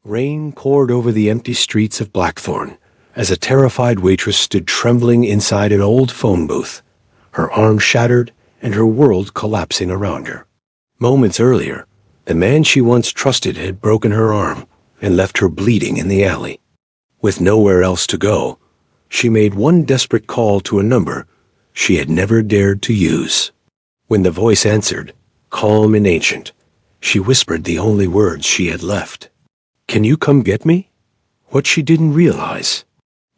Rain poured over the empty streets of Blackthorn as a terrified waitress stood trembling inside an old phone booth, her arm shattered and her world collapsing around her. Moments earlier, the man she once trusted had broken her arm and left her bleeding in the alley. With nowhere else to go, she made one desperate call to a number she had never dared to use. When the voice answered, calm and ancient, she whispered the only words she had left. "Can you come get me?" What she didn't realize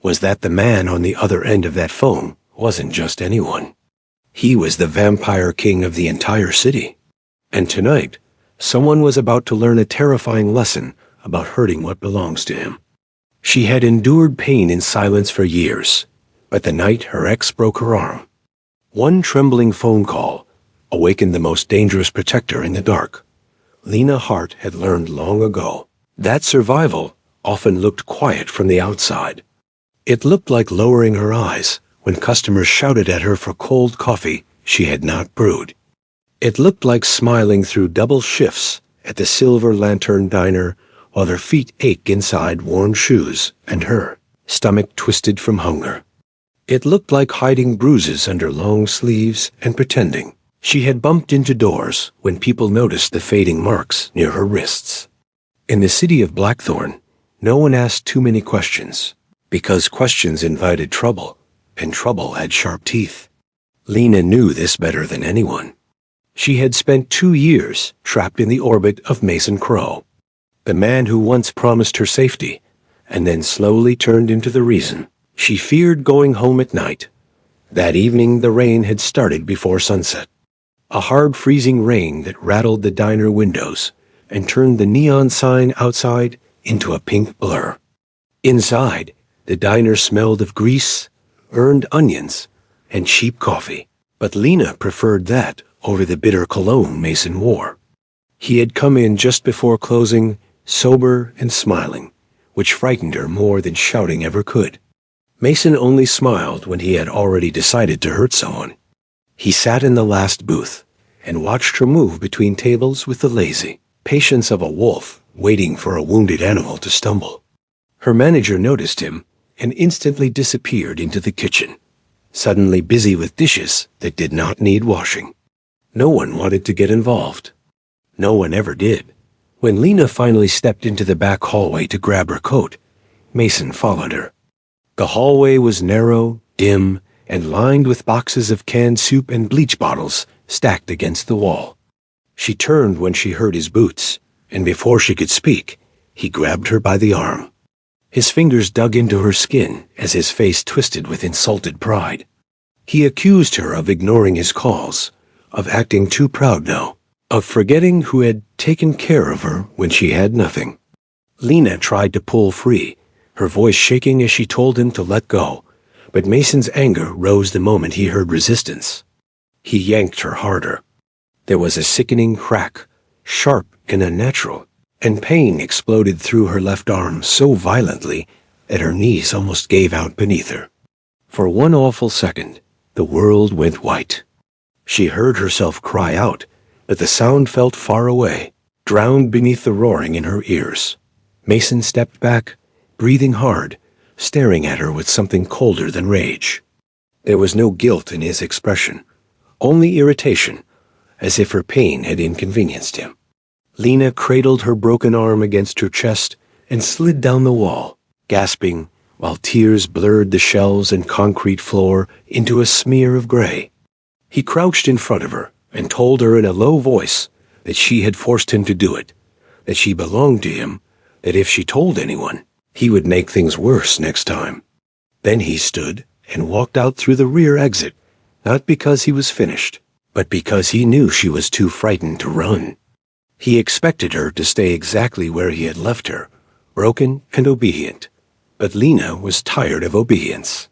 was that the man on the other end of that phone wasn't just anyone. He was the vampire king of the entire city. And tonight, someone was about to learn a terrifying lesson about hurting what belongs to him. She had endured pain in silence for years, but the night her ex broke her arm, one trembling phone call awakened the most dangerous protector in the dark. Lena Hart had learned long ago that survival often looked quiet from the outside. It looked like lowering her eyes when customers shouted at her for cold coffee she had not brewed. It looked like smiling through double shifts at the Silver Lantern Diner while her feet ached inside worn shoes and her stomach twisted from hunger. It looked like hiding bruises under long sleeves and pretending she had bumped into doors when people noticed the fading marks near her wrists. In the city of Blackthorn, no one asked too many questions, because questions invited trouble, and trouble had sharp teeth. Lena knew this better than anyone. She had spent 2 years trapped in the orbit of Mason Crow, the man who once promised her safety, and then slowly turned into the reason she feared going home at night. That evening the rain had started before sunset. A hard freezing rain that rattled the diner windows and turned the neon sign outside into a pink blur. Inside, the diner smelled of grease, earned onions, and cheap coffee. But Lena preferred that over the bitter cologne Mason wore. He had come in just before closing, sober and smiling, which frightened her more than shouting ever could. Mason only smiled when he had already decided to hurt someone. He sat in the last booth and watched her move between tables with the lazy patience of a wolf waiting for a wounded animal to stumble. Her manager noticed him and instantly disappeared into the kitchen, suddenly busy with dishes that did not need washing. No one wanted to get involved. No one ever did. When Lena finally stepped into the back hallway to grab her coat, Mason followed her. The hallway was narrow, dim, and lined with boxes of canned soup and bleach bottles stacked against the wall. She turned when she heard his boots, and before she could speak, he grabbed her by the arm. His fingers dug into her skin as his face twisted with insulted pride. He accused her of ignoring his calls, of acting too proud now, of forgetting who had taken care of her when she had nothing. Lena tried to pull free, her voice shaking as she told him to let go, but Mason's anger rose the moment he heard resistance. He yanked her harder. There was a sickening crack, sharp and unnatural, and pain exploded through her left arm so violently that her knees almost gave out beneath her. For one awful second, the world went white. She heard herself cry out, but the sound felt far away, drowned beneath the roaring in her ears. Mason stepped back, breathing hard, staring at her with something colder than rage. There was no guilt in his expression, only irritation, as if her pain had inconvenienced him. Lena cradled her broken arm against her chest and slid down the wall, gasping, while tears blurred the shelves and concrete floor into a smear of gray. He crouched in front of her and told her in a low voice that she had forced him to do it, that she belonged to him, that if she told anyone, he would make things worse next time. Then he stood and walked out through the rear exit, not because he was finished, but because he knew she was too frightened to run. He expected her to stay exactly where he had left her, broken and obedient, but Lena was tired of obedience.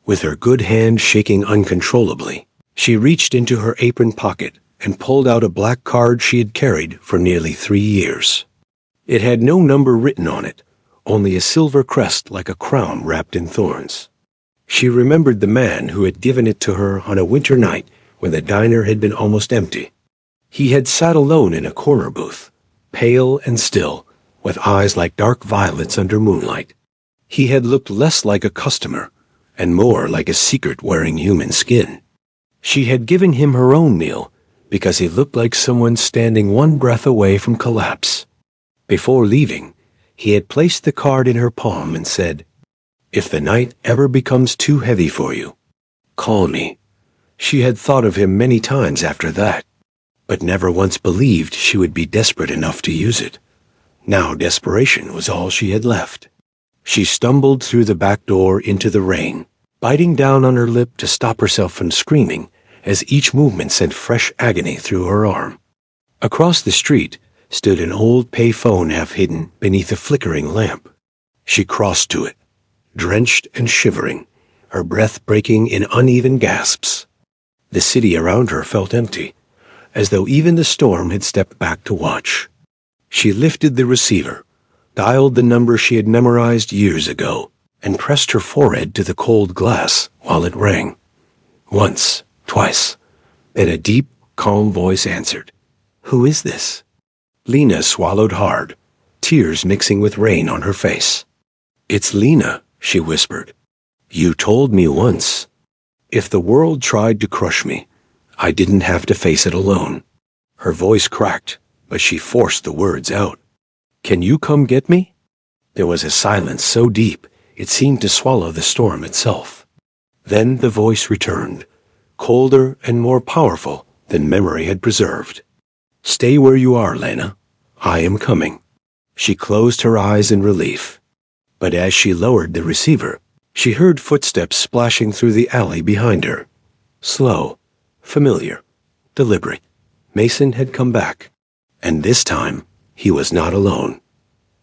With her good hand shaking uncontrollably, she reached into her apron pocket and pulled out a black card she had carried for nearly 3 years. It had no number written on it, only a silver crest like a crown wrapped in thorns. She remembered the man who had given it to her on a winter night when the diner had been almost empty. He had sat alone in a corner booth, pale and still, with eyes like dark violets under moonlight. He had looked less like a customer and more like a secret wearing human skin. She had given him her own meal because he looked like someone standing one breath away from collapse. Before leaving, he had placed the card in her palm and said, "If the night ever becomes too heavy for you, call me." She had thought of him many times after that, but never once believed she would be desperate enough to use it. Now desperation was all she had left. She stumbled through the back door into the rain, biting down on her lip to stop herself from screaming as each movement sent fresh agony through her arm. Across the street stood an old pay-phone half hidden beneath a flickering lamp. She crossed to it, drenched and shivering, her breath breaking in uneven gasps. The city around her felt empty, as though even the storm had stepped back to watch. She lifted the receiver, dialed the number she had memorized years ago, and pressed her forehead to the cold glass while it rang. Once, twice, then a deep, calm voice answered. "Who is this?" Lena swallowed hard, tears mixing with rain on her face. "It's Lena," she whispered. "You told me once. If the world tried to crush me, I didn't have to face it alone." Her voice cracked, but she forced the words out. "Can you come get me?" There was a silence so deep it seemed to swallow the storm itself. Then the voice returned, colder and more powerful than memory had preserved. "Stay where you are, Lena. I am coming." She closed her eyes in relief. But as she lowered the receiver, she heard footsteps splashing through the alley behind her. Slow, familiar, deliberate. Mason had come back. And this time, he was not alone.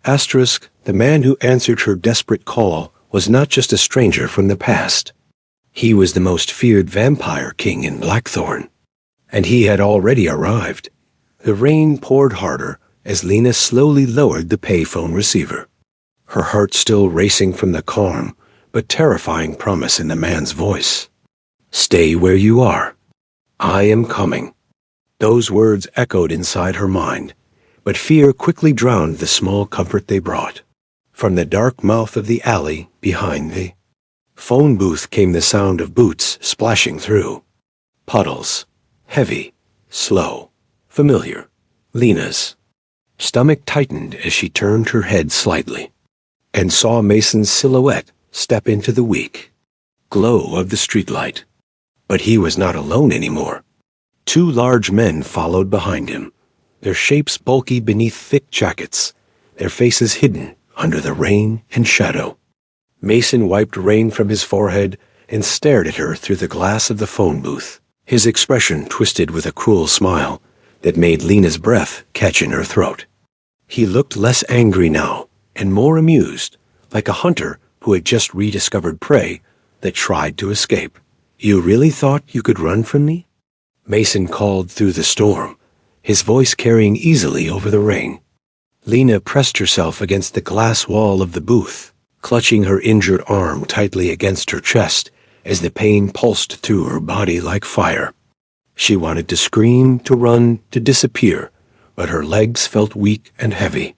Asterisk, the man who answered her desperate call was not just a stranger from the past. He was the most feared vampire king in Blackthorn. And he had already arrived. The rain poured harder as Lena slowly lowered the payphone receiver, her heart still racing from the calm but terrifying promise in the man's voice. "Stay where you are. I am coming." Those words echoed inside her mind, but fear quickly drowned the small comfort they brought. From the dark mouth of the alley behind the phone booth came the sound of boots splashing through. Puddles, heavy, slow, familiar. Lena's stomach tightened as she turned her head slightly and saw Mason's silhouette step into the weak glow of the streetlight. But he was not alone anymore. Two large men followed behind him, their shapes bulky beneath thick jackets, their faces hidden under the rain and shadow. Mason wiped rain from his forehead and stared at her through the glass of the phone booth, his expression twisted with a cruel smile that made Lena's breath catch in her throat. He looked less angry now and more amused, like a hunter who had just rediscovered prey that tried to escape. "You really thought you could run from me?" Mason called through the storm, his voice carrying easily over the rain. Lena pressed herself against the glass wall of the booth, clutching her injured arm tightly against her chest as the pain pulsed through her body like fire. She wanted to scream, to run, to disappear, but her legs felt weak and heavy.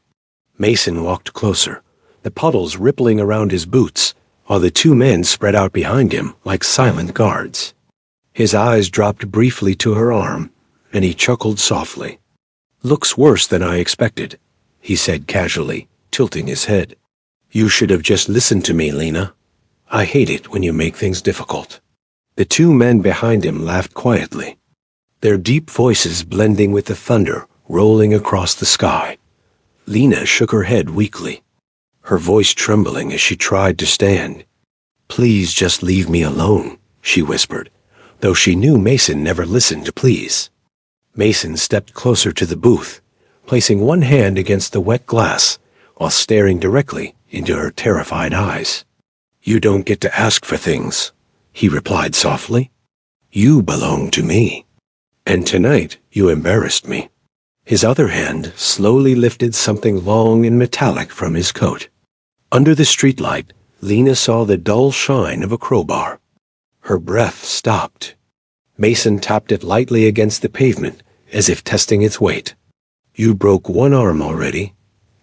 Mason walked closer, the puddles rippling around his boots, while the two men spread out behind him like silent guards. His eyes dropped briefly to her arm, and he chuckled softly. "Looks worse than I expected," he said casually, tilting his head. "You should have just listened to me, Lena. I hate it when you make things difficult." The two men behind him laughed quietly, their deep voices blending with the thunder rolling across the sky. Lena shook her head weakly, her voice trembling as she tried to stand. "Please just leave me alone," she whispered, though she knew Mason never listened to pleas. Mason stepped closer to the booth, placing one hand against the wet glass while staring directly into her terrified eyes. "You don't get to ask for things," he replied softly. "You belong to me. And tonight you embarrassed me." His other hand slowly lifted something long and metallic from his coat. Under the streetlight, Lena saw the dull shine of a crowbar. Her breath stopped. Mason tapped it lightly against the pavement, as if testing its weight. "You broke one arm already,"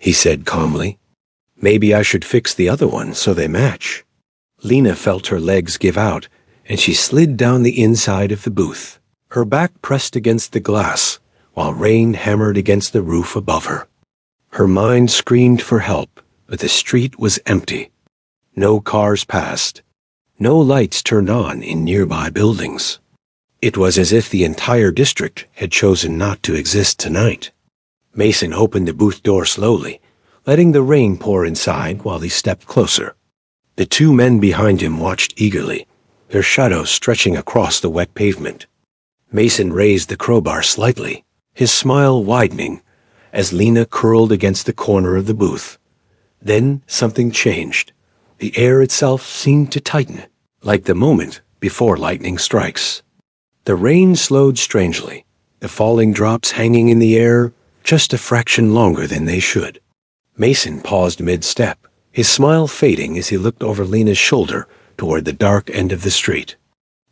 he said calmly. Maybe I should fix the other one so they match. Lena felt her legs give out, and she slid down the inside of the booth, her back pressed against the glass, while rain hammered against the roof above her. Her mind screamed for help, but the street was empty. No cars passed. No lights turned on in nearby buildings. It was as if the entire district had chosen not to exist tonight. Mason opened the booth door slowly, letting the rain pour inside while he stepped closer. The two men behind him watched eagerly, their shadows stretching across the wet pavement. Mason raised the crowbar slightly, his smile widening, as Lena curled against the corner of the booth. Then something changed. The air itself seemed to tighten, like the moment before lightning strikes. The rain slowed strangely, the falling drops hanging in the air just a fraction longer than they should. Mason paused mid-step, his smile fading as he looked over Lena's shoulder toward the dark end of the street.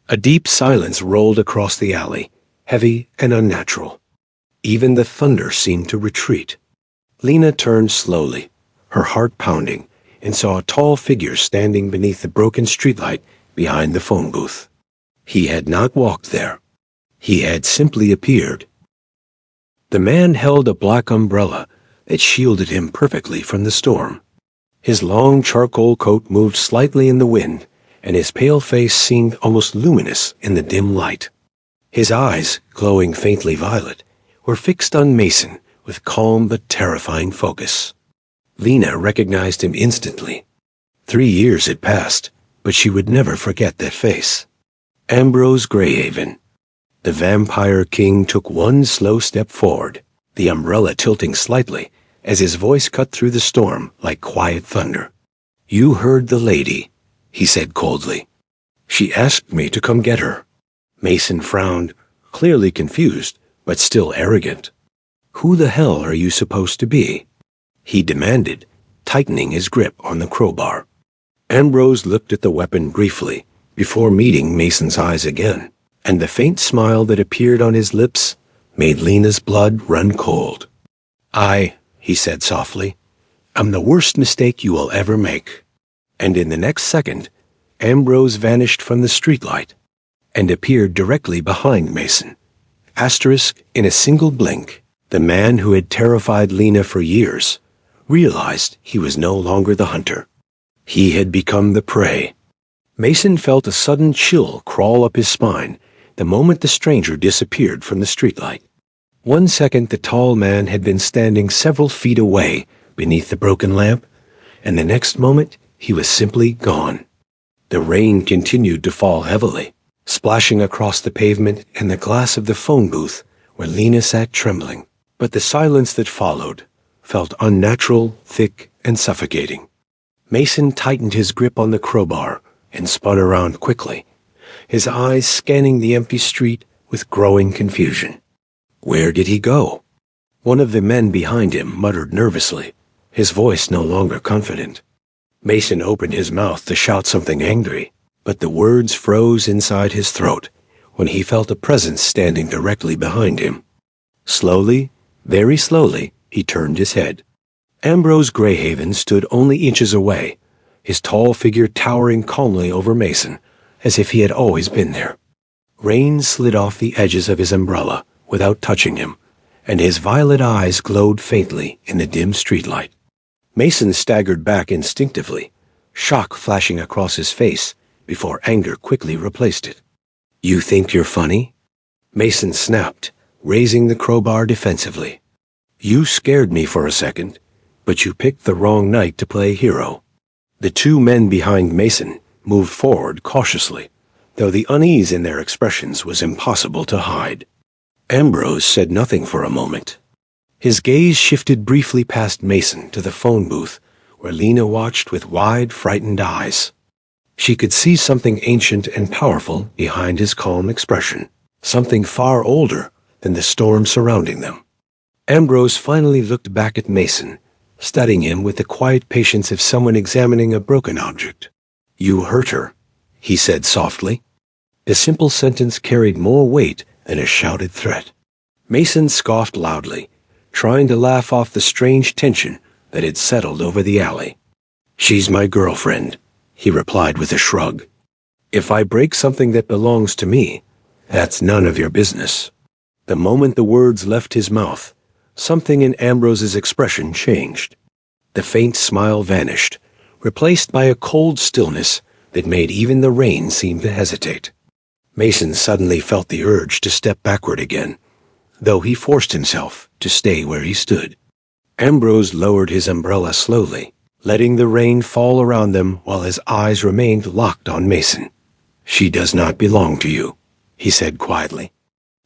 A deep silence rolled across the alley, heavy and unnatural. Even the thunder seemed to retreat. Lena turned slowly, her heart pounding, and saw a tall figure standing beneath the broken streetlight behind the phone booth. He had not walked there. He had simply appeared. The man held a black umbrella that shielded him perfectly from the storm. His long charcoal coat moved slightly in the wind, and his pale face seemed almost luminous in the dim light. His eyes, glowing faintly violet, were fixed on Mason with calm but terrifying focus. Lena recognized him instantly. 3 years had passed, but she would never forget that face. Ambrose Greyhaven. The Vampire King took one slow step forward, the umbrella tilting slightly as his voice cut through the storm like quiet thunder. "You heard the lady," he said coldly. "She asked me to come get her." Mason frowned, clearly confused, but still arrogant. "Who the hell are you supposed to be?" he demanded, tightening his grip on the crowbar. Ambrose looked at the weapon briefly, before meeting Mason's eyes again, and the faint smile that appeared on his lips made Lena's blood run cold. He said softly, "I'm the worst mistake you will ever make." And in the next second, Ambrose vanished from the streetlight and appeared directly behind Mason. In a single blink, the man who had terrified Lena for years realized he was no longer the hunter. He had become the prey. Mason felt a sudden chill crawl up his spine the moment the stranger disappeared from the streetlight. 1 second the tall man had been standing several feet away beneath the broken lamp, and the next moment he was simply gone. The rain continued to fall heavily, splashing across the pavement and the glass of the phone booth where Lena sat trembling. But the silence that followed felt unnatural, thick, and suffocating. Mason tightened his grip on the crowbar and spun around quickly, his eyes scanning the empty street with growing confusion. Where did he go? One of the men behind him muttered nervously, his voice no longer confident. Mason opened his mouth to shout something angry, but the words froze inside his throat when he felt a presence standing directly behind him. Slowly, very slowly, he turned his head. Ambrose Greyhaven stood only inches away, his tall figure towering calmly over Mason, as if he had always been there. Rain slid off the edges of his umbrella without touching him, and his violet eyes glowed faintly in the dim streetlight. Mason staggered back instinctively, shock flashing across his face before anger quickly replaced it. "You think you're funny?" Mason snapped, raising the crowbar defensively. "You scared me for a second, but you picked the wrong night to play hero." The two men behind Mason moved forward cautiously, though the unease in their expressions was impossible to hide. Ambrose said nothing for a moment. His gaze shifted briefly past Mason to the phone booth, where Lena watched with wide, frightened eyes. She could see something ancient and powerful behind his calm expression, something far older than the storm surrounding them. Ambrose finally looked back at Mason, studying him with the quiet patience of someone examining a broken object. "You hurt her," he said softly. The simple sentence carried more weight than a shouted threat. Mason scoffed loudly, trying to laugh off the strange tension that had settled over the alley. "She's my girlfriend," he replied with a shrug. "If I break something that belongs to me, that's none of your business." The moment the words left his mouth, something in Ambrose's expression changed. The faint smile vanished, replaced by a cold stillness that made even the rain seem to hesitate. Mason suddenly felt the urge to step backward again, though he forced himself to stay where he stood. Ambrose lowered his umbrella slowly, letting the rain fall around them while his eyes remained locked on Mason. "She does not belong to you," he said quietly.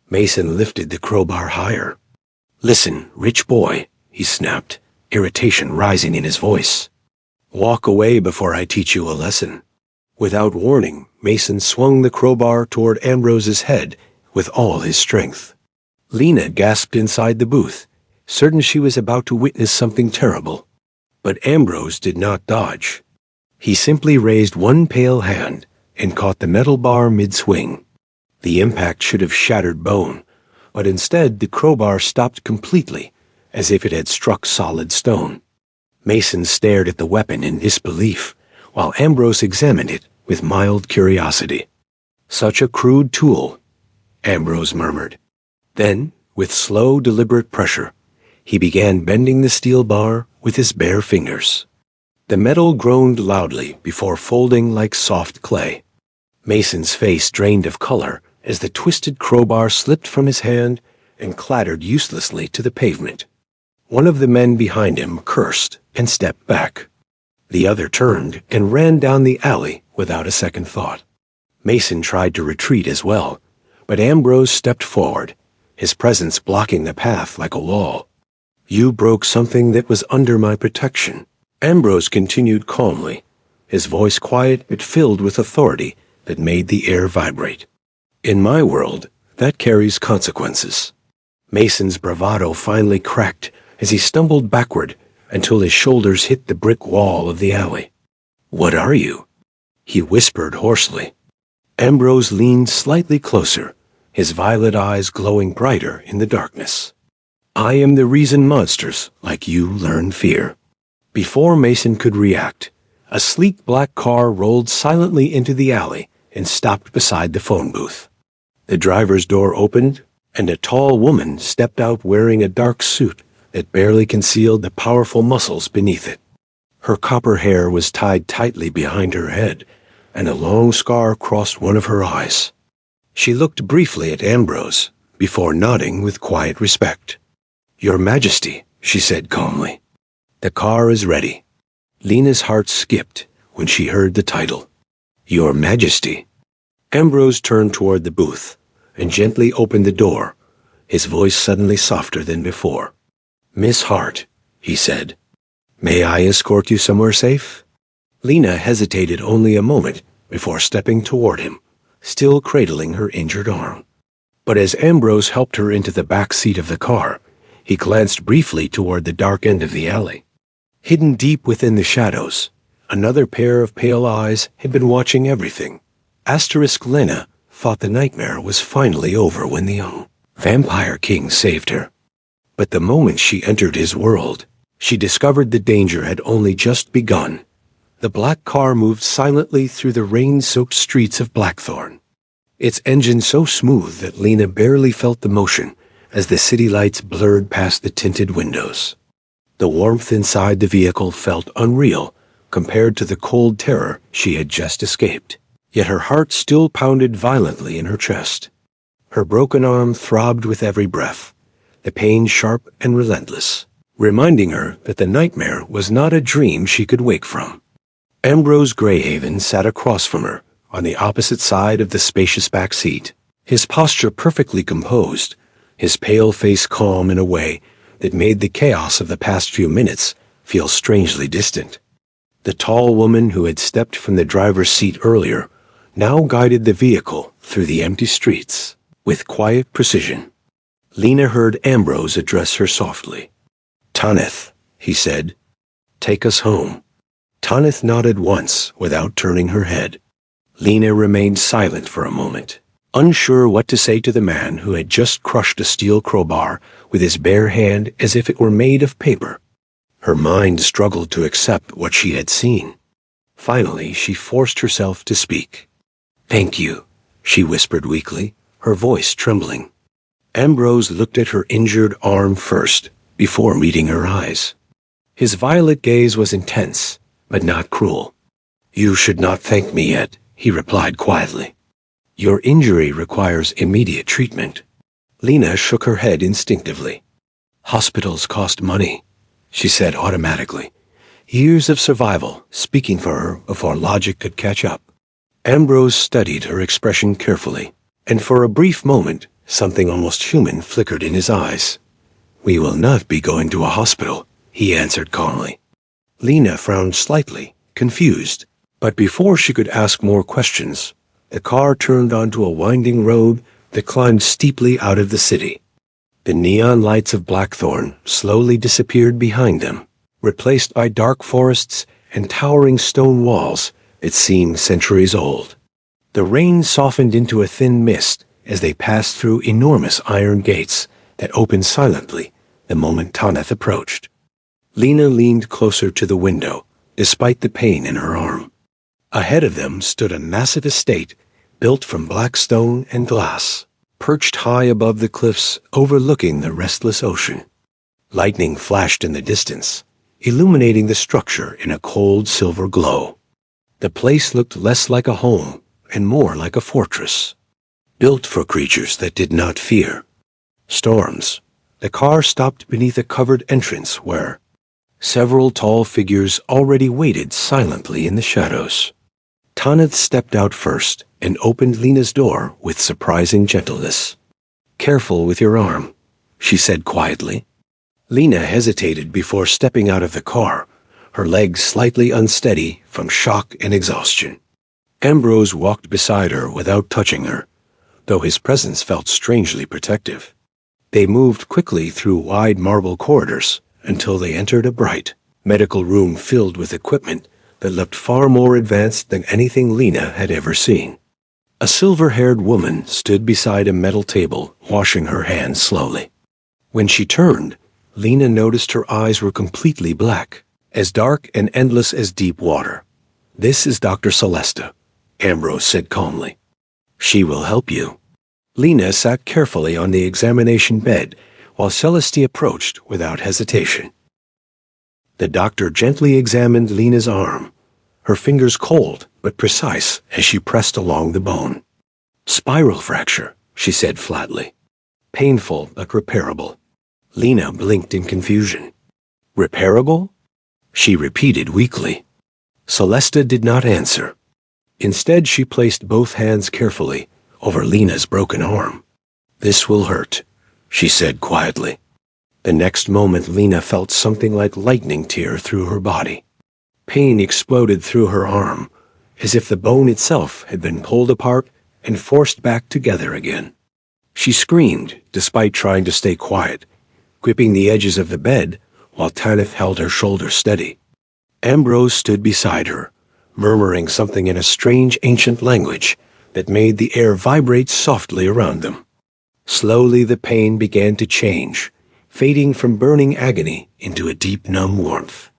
Mason lifted the crowbar higher. "Listen, rich boy," he snapped, irritation rising in his voice. "Walk away before I teach you a lesson." Without warning, Mason swung the crowbar toward Ambrose's head with all his strength. Lena gasped inside the booth, certain she was about to witness something terrible. But Ambrose did not dodge. He simply raised one pale hand and caught the metal bar mid-swing. The impact should have shattered bone, but instead the crowbar stopped completely, as if it had struck solid stone. Mason stared at the weapon in disbelief, while Ambrose examined it with mild curiosity. "Such a crude tool," Ambrose murmured. Then, with slow, deliberate pressure, he began bending the steel bar with his bare fingers. The metal groaned loudly before folding like soft clay. Mason's face drained of color as the twisted crowbar slipped from his hand and clattered uselessly to the pavement. One of the men behind him cursed and stepped back. The other turned and ran down the alley without a second thought. Mason tried to retreat as well, but Ambrose stepped forward, his presence blocking the path like a wall. "You broke something that was under my protection," Ambrose continued calmly, his voice quiet but filled with authority that made the air vibrate. "In my world, that carries consequences." Mason's bravado finally cracked as he stumbled backward until his shoulders hit the brick wall of the alley. "What are you?" he whispered hoarsely. Ambrose leaned slightly closer, his violet eyes glowing brighter in the darkness. "I am the reason monsters like you learn fear." Before Mason could react, a sleek black car rolled silently into the alley and stopped beside the phone booth. The driver's door opened, and a tall woman stepped out wearing a dark suit that barely concealed the powerful muscles beneath it. Her copper hair was tied tightly behind her head, and a long scar crossed one of her eyes. She looked briefly at Ambrose before nodding with quiet respect. "Your Majesty," she said calmly. "The car is ready." Lena's heart skipped when she heard the title. "Your Majesty." Ambrose turned toward the booth and gently opened the door, his voice suddenly softer than before. "Miss Hart," he said, "may I escort you somewhere safe?" Lena hesitated only a moment before stepping toward him, still cradling her injured arm. But as Ambrose helped her into the back seat of the car, he glanced briefly toward the dark end of the alley. Hidden deep within the shadows, another pair of pale eyes had been watching everything. Lena thought the nightmare was finally over when the young vampire king saved her. But the moment she entered his world, she discovered the danger had only just begun. The black car moved silently through the rain-soaked streets of Blackthorn, its engine so smooth that Lena barely felt the motion as the city lights blurred past the tinted windows. The warmth inside the vehicle felt unreal compared to the cold terror she had just escaped. Yet her heart still pounded violently in her chest. Her broken arm throbbed with every breath, the pain sharp and relentless, reminding her that the nightmare was not a dream she could wake from. Ambrose Greyhaven sat across from her, on the opposite side of the spacious back seat, his posture perfectly composed, his pale face calm in a way that made the chaos of the past few minutes feel strangely distant. The tall woman who had stepped from the driver's seat earlier now guided the vehicle through the empty streets with quiet precision. Lena heard Ambrose address her softly. "Tanith," he said, "take us home." Tanith nodded once without turning her head. Lena remained silent for a moment, unsure what to say to the man who had just crushed a steel crowbar with his bare hand as if it were made of paper. Her mind struggled to accept what she had seen. Finally, she forced herself to speak. "Thank you," she whispered weakly, her voice trembling. Ambrose looked at her injured arm first, before meeting her eyes. His violet gaze was intense, but not cruel. "You should not thank me yet," he replied quietly. "Your injury requires immediate treatment." Lena shook her head instinctively. "Hospitals cost money," she said automatically. Years of survival speaking for her before logic could catch up. Ambrose studied her expression carefully, and for a brief moment, something almost human flickered in his eyes. "We will not be going to a hospital," he answered calmly. Lena frowned slightly, confused, but before she could ask more questions, the car turned onto a winding road that climbed steeply out of the city. The neon lights of Blackthorn slowly disappeared behind them, replaced by dark forests and towering stone walls that seemed centuries old. The rain softened into a thin mist as they passed through enormous iron gates that opened silently the moment Tanith approached. Lena leaned closer to the window, despite the pain in her arm. Ahead of them stood a massive estate built from black stone and glass, perched high above the cliffs overlooking the restless ocean. Lightning flashed in the distance, illuminating the structure in a cold silver glow. The place looked less like a home and more like a fortress, built for creatures that did not fear storms. The car stopped beneath a covered entrance where several tall figures already waited silently in the shadows. Tanith stepped out first and opened Lena's door with surprising gentleness. "Careful with your arm," she said quietly. Lena hesitated before stepping out of the car, her legs slightly unsteady from shock and exhaustion. Ambrose walked beside her without touching her, though his presence felt strangely protective. They moved quickly through wide marble corridors until they entered a bright medical room filled with equipment that looked far more advanced than anything Lena had ever seen. A silver-haired woman stood beside a metal table, washing her hands slowly. When she turned, Lena noticed her eyes were completely black, as dark and endless as deep water. "This is Dr. Celesta," Ambrose said calmly. "She will help you." Lena sat carefully on the examination bed while Celeste approached without hesitation. The doctor gently examined Lena's arm, her fingers cold but precise as she pressed along the bone. "Spiral fracture," she said flatly. "Painful but repairable." Lena blinked in confusion. "Repairable?" she repeated weakly. Celesta did not answer. Instead, she placed both hands carefully over Lena's broken arm. "This will hurt," she said quietly. The next moment, Lena felt something like lightning tear through her body. Pain exploded through her arm, as if the bone itself had been pulled apart and forced back together again. She screamed, despite trying to stay quiet, gripping the edges of the bed while Tanith held her shoulder steady. Ambrose stood beside her, murmuring something in a strange ancient language that made the air vibrate softly around them. Slowly the pain began to change, fading from burning agony into a deep numb warmth.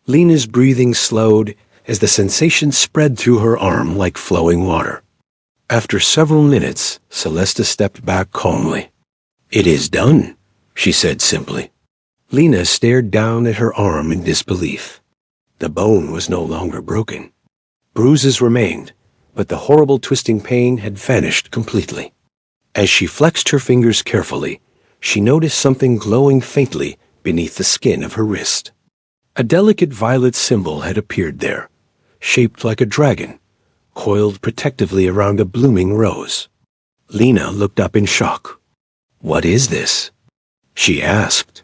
Lena's breathing slowed as the sensation spread through her arm like flowing water. After several minutes, Celesta stepped back calmly. "It is done," she said simply. Lena stared down at her arm in disbelief. The bone was no longer broken. Bruises remained, but the horrible twisting pain had vanished completely. As she flexed her fingers carefully, she noticed something glowing faintly beneath the skin of her wrist. A delicate violet symbol had appeared there, shaped like a dragon, coiled protectively around a blooming rose. Lena looked up in shock. "What is this?" she asked.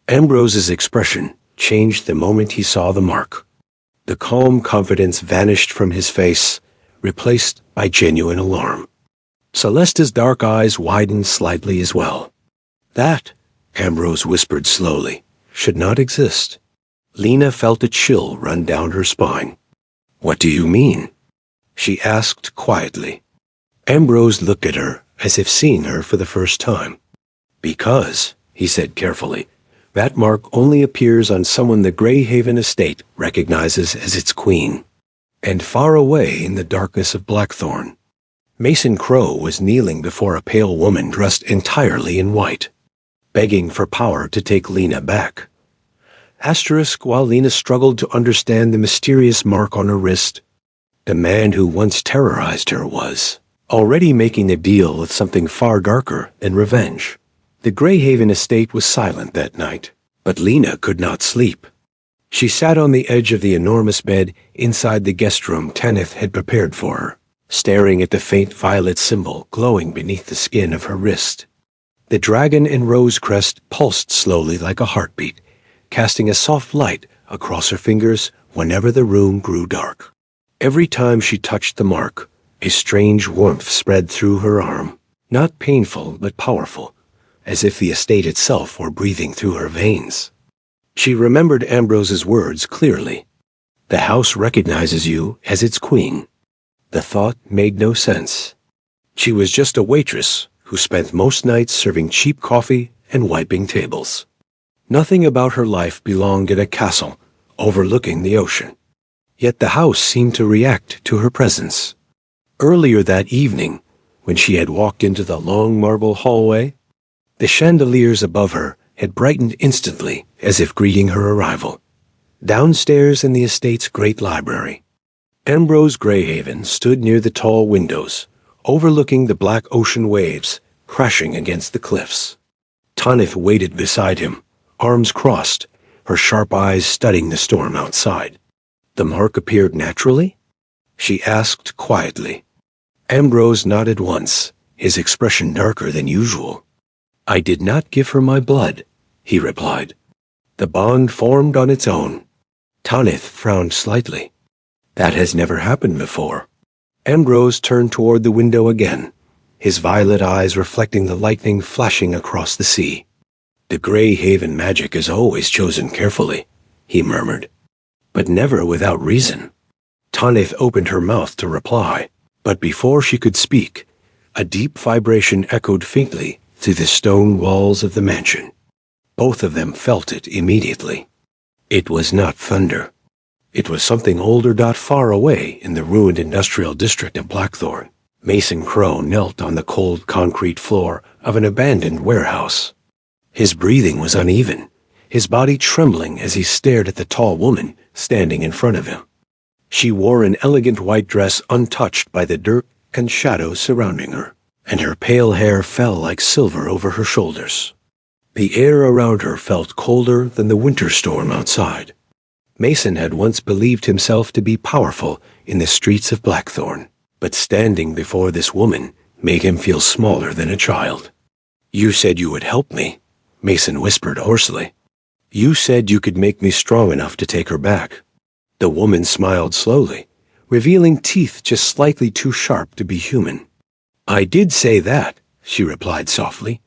Ambrose's expression changed the moment he saw the mark. The calm confidence vanished from his face, replaced by genuine alarm. Celesta's dark eyes widened slightly as well. "That," Ambrose whispered slowly, "should not exist." Lena felt a chill run down her spine. "What do you mean?" she asked quietly. Ambrose looked at her as if seeing her for the first time. "Because," he said carefully, That mark only appears on someone the Greyhaven estate recognizes as its queen. And far away in the darkness of Blackthorn, Mason Crow was kneeling before a pale woman dressed entirely in white, begging for power to take Lena back. While Lena struggled to understand the mysterious mark on her wrist, the man who once terrorized her was already making a deal with something far darker than revenge. The Greyhaven estate was silent that night, but Lena could not sleep. She sat on the edge of the enormous bed inside the guest room Tanith had prepared for her, staring at the faint violet symbol glowing beneath the skin of her wrist. The dragon and rose crest pulsed slowly like a heartbeat, casting a soft light across her fingers whenever the room grew dark. Every time she touched the mark, a strange warmth spread through her arm, not painful but powerful, as if the estate itself were breathing through her veins. She remembered Ambrose's words clearly. The house recognizes you as its queen. The thought made no sense. She was just a waitress who spent most nights serving cheap coffee and wiping tables. Nothing about her life belonged in a castle overlooking the ocean. Yet the house seemed to react to her presence. Earlier that evening, when she had walked into the long marble hallway, the chandeliers above her had brightened instantly as if greeting her arrival. Downstairs in the estate's great library, Ambrose Greyhaven stood near the tall windows, overlooking the black ocean waves crashing against the cliffs. Tanith waited beside him, arms crossed, her sharp eyes studying the storm outside. The mark appeared naturally? She asked quietly. Ambrose nodded once, his expression darker than usual. I did not give her my blood, he replied. The bond formed on its own. Tanith frowned slightly. That has never happened before. Ambrose turned toward the window again, his violet eyes reflecting the lightning flashing across the sea. The Greyhaven magic is always chosen carefully, he murmured, but never without reason. Tanith opened her mouth to reply, but before she could speak, a deep vibration echoed faintly through the stone walls of the mansion. Both of them felt it immediately. It was not thunder. It was something older, far away in the ruined industrial district of Blackthorn. Mason Crow knelt on the cold concrete floor of an abandoned warehouse. His breathing was uneven, his body trembling as he stared at the tall woman standing in front of him. She wore an elegant white dress untouched by the dirt and shadows surrounding her, and her pale hair fell like silver over her shoulders. The air around her felt colder than the winter storm outside. Mason had once believed himself to be powerful in the streets of Blackthorn, but standing before this woman made him feel smaller than a child. You said you would help me, Mason whispered hoarsely. You said you could make me strong enough to take her back. The woman smiled slowly, revealing teeth just slightly too sharp to be human. I did say that, she replied softly.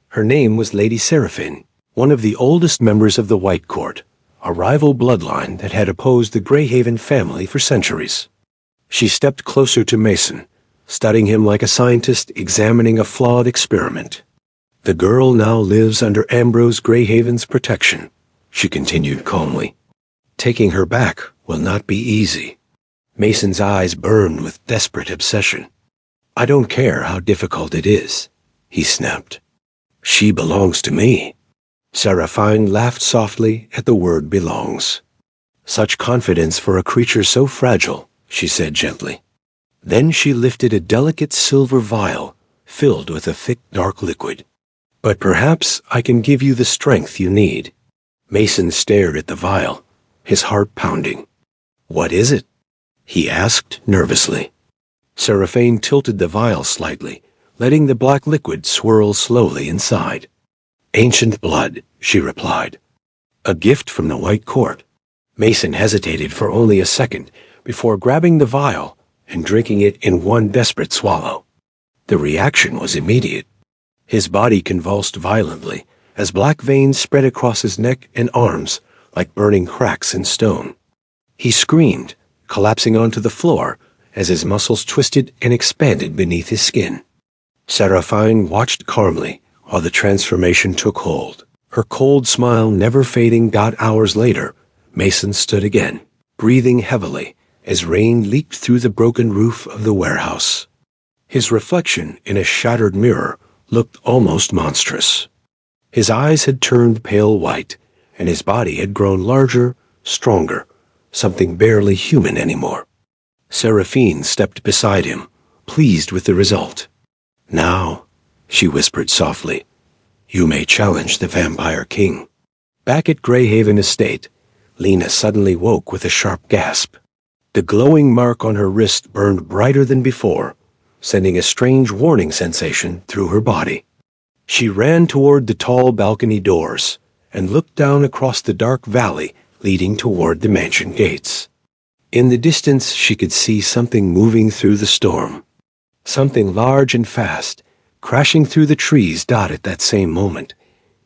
Her name was Lady Seraphine, one of the oldest members of the White Court, a rival bloodline that had opposed the Greyhaven family for centuries. She stepped closer to Mason, studying him like a scientist examining a flawed experiment. The girl now lives under Ambrose Greyhaven's protection, she continued calmly. Taking her back will not be easy. Mason's eyes burned with desperate obsession. I don't care how difficult it is, he snapped. She belongs to me. Seraphine laughed softly at the word belongs. Such confidence for a creature so fragile, she said gently. Then she lifted a delicate silver vial filled with a thick dark liquid. But perhaps I can give you the strength you need. Mason stared at the vial, his heart pounding. What is it? He asked nervously. Seraphine tilted the vial slightly, letting the black liquid swirl slowly inside. Ancient blood, she replied. A gift from the White Court. Mason hesitated for only a second before grabbing the vial and drinking it in one desperate swallow. The reaction was immediate. His body convulsed violently as black veins spread across his neck and arms like burning cracks in stone. He screamed, collapsing onto the floor as his muscles twisted and expanded beneath his skin. Seraphine watched calmly while the transformation took hold, Her cold smile never fading. Hours later, Mason stood again, breathing heavily as rain leaked through the broken roof of the warehouse. His reflection in a shattered mirror looked almost monstrous. His eyes had turned pale white, and his body had grown larger, stronger, something barely human anymore. Seraphine stepped beside him, pleased with the result. "Now," she whispered softly, "you may challenge the Vampire King." Back at Greyhaven Estate, Lena suddenly woke with a sharp gasp. The glowing mark on her wrist burned brighter than before, sending a strange warning sensation through her body. She ran toward the tall balcony doors and looked down across the dark valley leading toward the mansion gates. In the distance, she could see something moving through the storm. Something large and fast, crashing through the trees. At that same moment,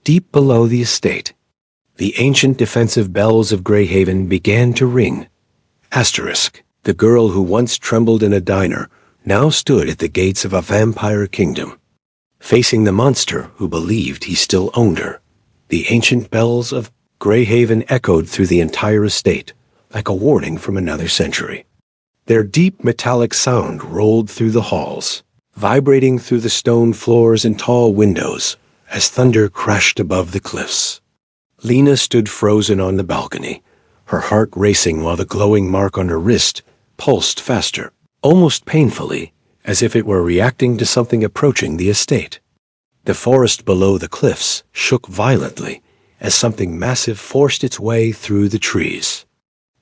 deep below the estate, the ancient defensive bells of Greyhaven began to ring. Asterisk. The girl who once trembled in a diner now stood at the gates of a vampire kingdom, facing the monster who believed he still owned her. The ancient bells of Greyhaven echoed through the entire estate, like a warning from another century. Their deep metallic sound rolled through the halls, vibrating through the stone floors and tall windows as thunder crashed above the cliffs. Lena stood frozen on the balcony, her heart racing while the glowing mark on her wrist pulsed faster, almost painfully, as if it were reacting to something approaching the estate. The forest below the cliffs shook violently as something massive forced its way through the trees.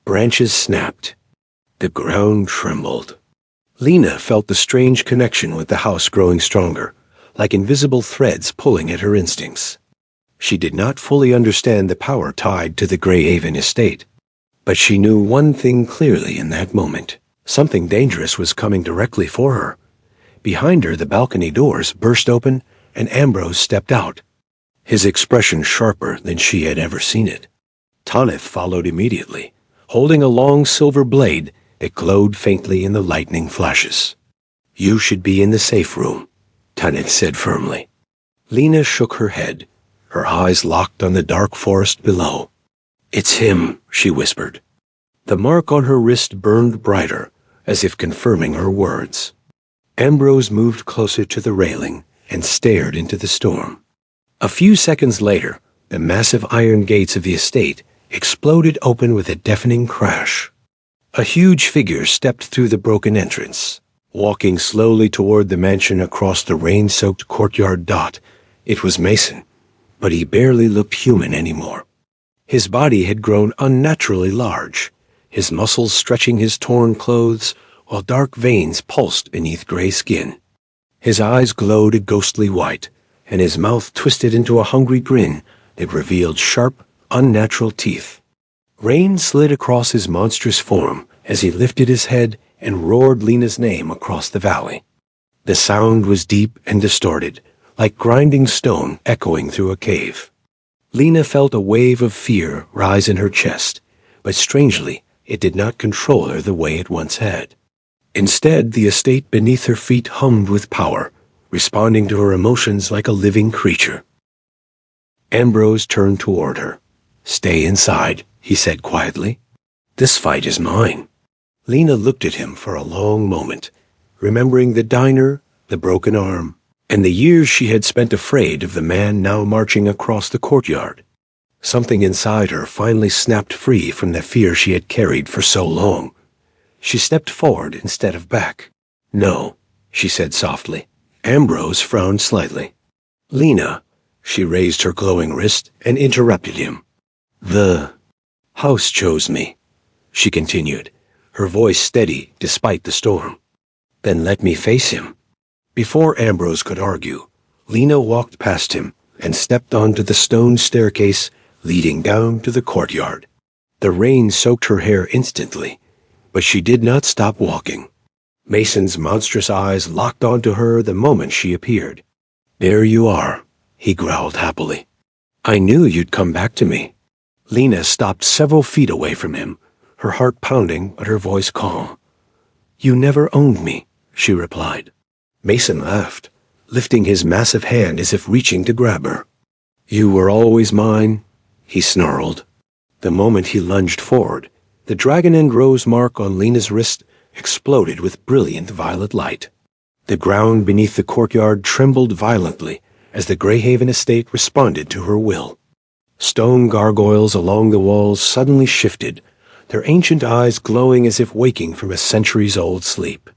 Branches snapped. The ground trembled. Lena felt the strange connection with the house growing stronger, like invisible threads pulling at her instincts. She did not fully understand the power tied to the Greyhaven estate, but she knew one thing clearly in that moment. Something dangerous was coming directly for her. Behind her, the balcony doors burst open, and Ambrose stepped out, his expression sharper than she had ever seen it. Tanith followed immediately, holding a long silver blade that glowed faintly in the lightning flashes. "You should be in the safe room," Tanith said firmly. Lena shook her head, her eyes locked on the dark forest below. "It's him," she whispered. The mark on her wrist burned brighter, as if confirming her words. Ambrose moved closer to the railing and stared into the storm. A few seconds later, the massive iron gates of the estate exploded open with a deafening crash. A huge figure stepped through the broken entrance, walking slowly toward the mansion across the rain-soaked courtyard. It was Mason, but he barely looked human anymore. His body had grown unnaturally large, his muscles stretching his torn clothes, while dark veins pulsed beneath gray skin. His eyes glowed a ghostly white, and his mouth twisted into a hungry grin that revealed sharp, unnatural teeth. Rain slid across his monstrous form as he lifted his head and roared Lena's name across the valley. The sound was deep and distorted, like grinding stone echoing through a cave. Lena felt a wave of fear rise in her chest, but strangely, it did not control her the way it once had. Instead, the estate beneath her feet hummed with power, responding to her emotions like a living creature. Ambrose turned toward her. "Stay inside," he said quietly. "This fight is mine." Lena looked at him for a long moment, remembering the diner, the broken arm, and the years she had spent afraid of the man now marching across the courtyard. Something inside her finally snapped free from the fear she had carried for so long. She stepped forward instead of back. "No," she said softly. Ambrose frowned slightly. "Lena," she raised her glowing wrist and interrupted him. "The house chose me," she continued, her voice steady despite the storm. "Then let me face him." Before Ambrose could argue, Lena walked past him and stepped onto the stone staircase leading down to the courtyard. The rain soaked her hair instantly, but she did not stop walking. Mason's monstrous eyes locked onto her the moment she appeared. "There you are," he growled happily. "I knew you'd come back to me." Lena stopped several feet away from him, her heart pounding but her voice calm. "You never owned me," she replied. Mason laughed, lifting his massive hand as if reaching to grab her. You were always mine, he snarled. The moment he lunged forward, the dragon and rose mark on Lena's wrist exploded with brilliant violet light. The ground beneath the courtyard trembled violently as the Greyhaven estate responded to her will. Stone gargoyles along the walls suddenly shifted, their ancient eyes glowing as if waking from a centuries-old sleep.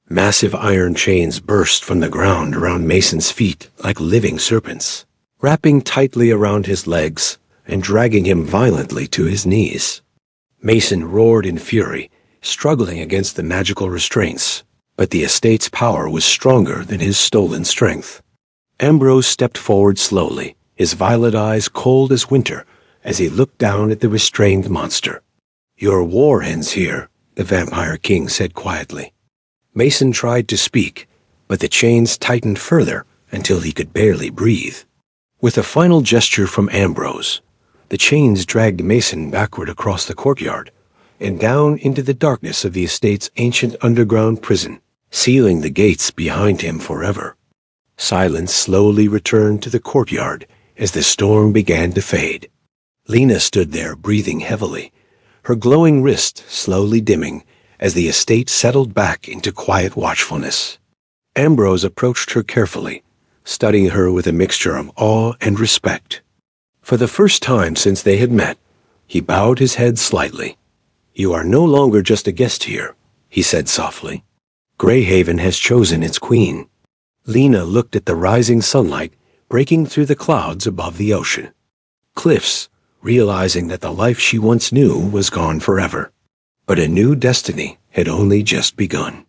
Massive iron chains burst from the ground around Mason's feet like living serpents, wrapping tightly around his legs and dragging him violently to his knees. Mason roared in fury, struggling against the magical restraints, but the estate's power was stronger than his stolen strength. Ambrose stepped forward slowly, his violet eyes cold as winter, as he looked down at the restrained monster. "Your war ends here," the Vampire King said quietly. Mason tried to speak, but the chains tightened further until he could barely breathe. With a final gesture from Ambrose, the chains dragged Mason backward across the courtyard and down into the darkness of the estate's ancient underground prison, sealing the gates behind him forever. Silence slowly returned to the courtyard as the storm began to fade. Lena stood there breathing heavily, her glowing wrist slowly dimming as the estate settled back into quiet watchfulness. Ambrose approached her carefully, studying her with a mixture of awe and respect. For the first time since they had met, he bowed his head slightly. "You are no longer just a guest here," he said softly. "Greyhaven has chosen its queen." Lena looked at the rising sunlight breaking through the clouds above the ocean. Cliffs, realizing that the life she once knew was gone forever. But a new destiny had only just begun.